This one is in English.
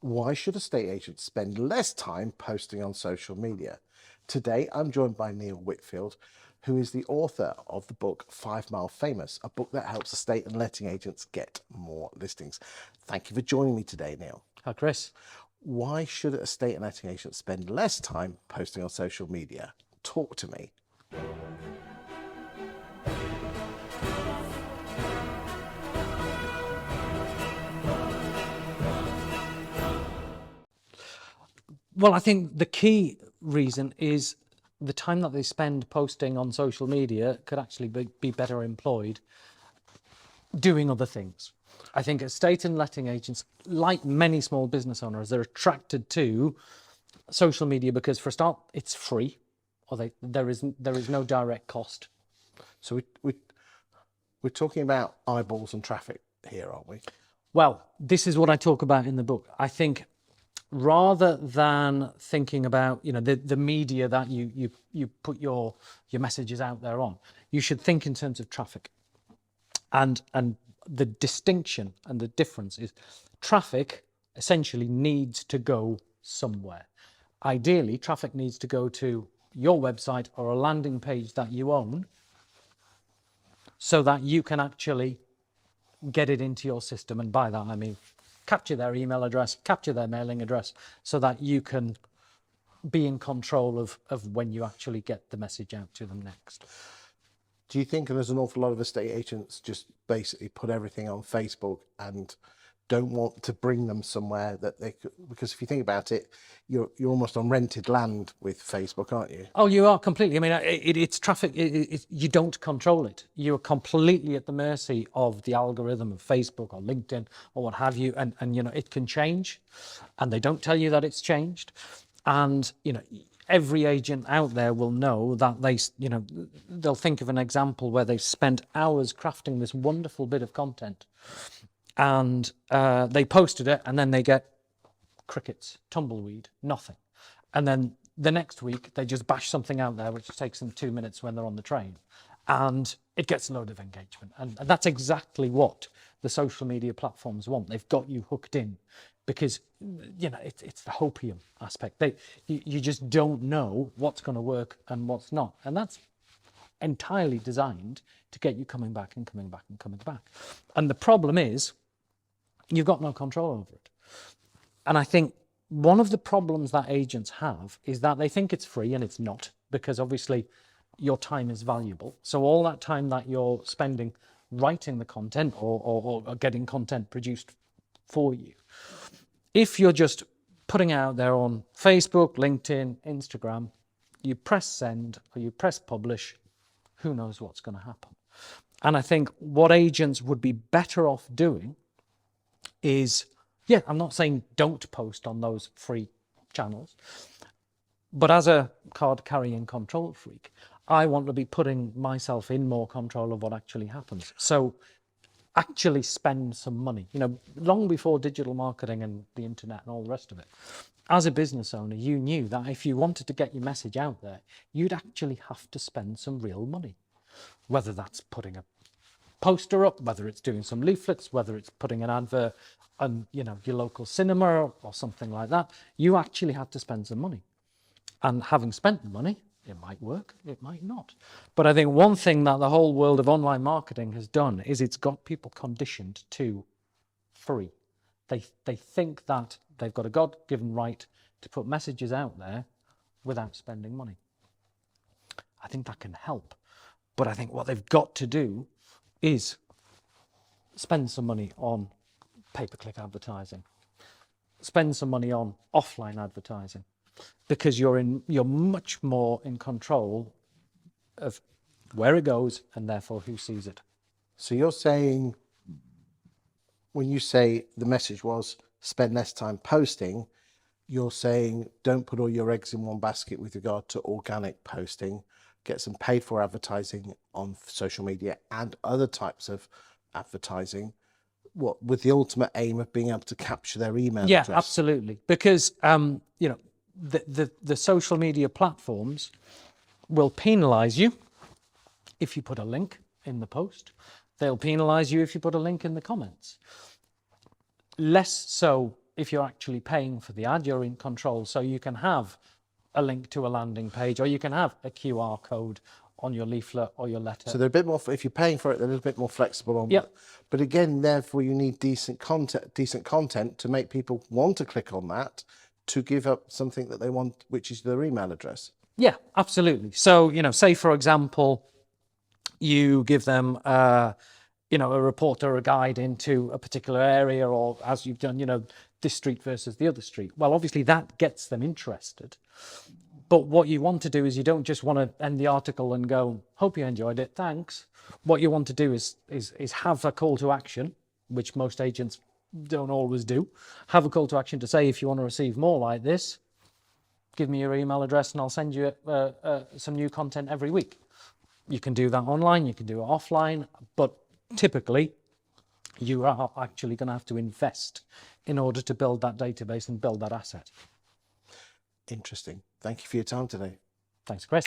Why should estate agents spend less time posting on social media? Today, I'm joined by Neil Whitfield, who is the author of the book 5 Mile Famous, a book that helps estate and letting agents get more listings. Thank you for joining me today, Neil. Hi, Chris. Why should estate and letting agents spend less time posting on social media? Talk to me. Well, I think the key reason is the time that they spend posting on social media could actually be better employed doing other things. I think estate and letting agents, like many small business owners, they're attracted to social media because, for a start, it's free, or there is no direct cost. So we're talking about eyeballs and traffic here, aren't we? Well, this is what I talk about in the book. I think rather than thinking about the media that you put your messages out there on, you should think in terms of traffic. And the distinction and the difference is traffic essentially needs to go somewhere. Ideally, traffic needs to go to your website or a landing page that you own so that you can actually get it into your system. And by that, I mean capture their email address, capture their mailing address, so that you can be in control of when you actually get the message out to them next. Do you think there's an awful lot of estate agents just basically put everything on Facebook and don't want to bring them somewhere that they could? Because if you think about it, you're almost on rented land with Facebook, aren't you? Oh, you are completely. I mean, it's traffic. You don't control it. You're completely at the mercy of the algorithm of Facebook or LinkedIn or what have you. And it can change, and they don't tell you that it's changed. And every agent out there will know that they'll think of an example where they've spent hours crafting this wonderful bit of content, and they posted it, and then they get crickets, tumbleweed, nothing. And then the next week they just bash something out there which takes them 2 minutes when they're on the train, and it gets a load of engagement. And that's exactly what the social media platforms want. They've got you hooked in because it's the hopium aspect. You just don't know what's going to work and what's not, and that's entirely designed to get you coming back and coming back and coming back. And the problem is you've got no control over it. And I think one of the problems that agents have is that they think it's free, and it's not, because obviously your time is valuable. So all that time that you're spending writing the content or getting content produced for you, if you're just putting it out there on Facebook, LinkedIn, Instagram, you press send or you press publish, who knows what's going to happen. And I think what agents would be better off doing is, I'm not saying don't post on those free channels, but as a card-carrying control freak, I want to be putting myself in more control of what actually happens. So actually spend some money. Long before digital marketing and the internet and all the rest of it, as a business owner, you knew that if you wanted to get your message out there, you'd actually have to spend some real money. Whether that's putting a poster up, whether it's doing some leaflets, whether it's putting an advert on your local cinema or something like that, you actually had to spend some money. And having spent the money, it might work, it might not. But I think one thing that the whole world of online marketing has done is it's got people conditioned to free. They think that they've got a God-given right to put messages out there without spending money. I think that can help. But I think what they've got to do is spend some money on pay-per-click advertising, spend some money on offline advertising, because you're much more in control of where it goes and therefore who sees it. So you're saying, when you say the message was spend less time posting, you're saying don't put all your eggs in one basket with regard to organic posting, get some paid for advertising on social media and other types of advertising, with the ultimate aim of being able to capture their email address. Yeah, absolutely. Because the social media platforms will penalize you if you put a link in the post. They'll penalize you if you put a link in the comments. Less so if you're actually paying for the ad, you're in control. So you can have a link to a landing page, or you can have a QR code on your leaflet or your letter. So they're a bit more, if you're paying for it, they're a little bit more flexible on. Yep. But again, therefore, you need decent content to make people want to click on that, to give up something that they want, which is their email address. Yeah, absolutely. So, say for example, you give them, a report or a guide into a particular area, or as you've done, this street versus the other street. Well, obviously that gets them interested. But what you want to do is you don't just want to end the article and go, hope you enjoyed it, thanks. What you want to do is have a call to action, which most agents don't always do. Have a call to action to say, if you want to receive more like this, give me your email address and I'll send you some new content every week. You can do that online, you can do it offline, but typically you are actually going to have to invest in order to build that database and build that asset. Interesting. Thank you for your time today. Thanks, Chris.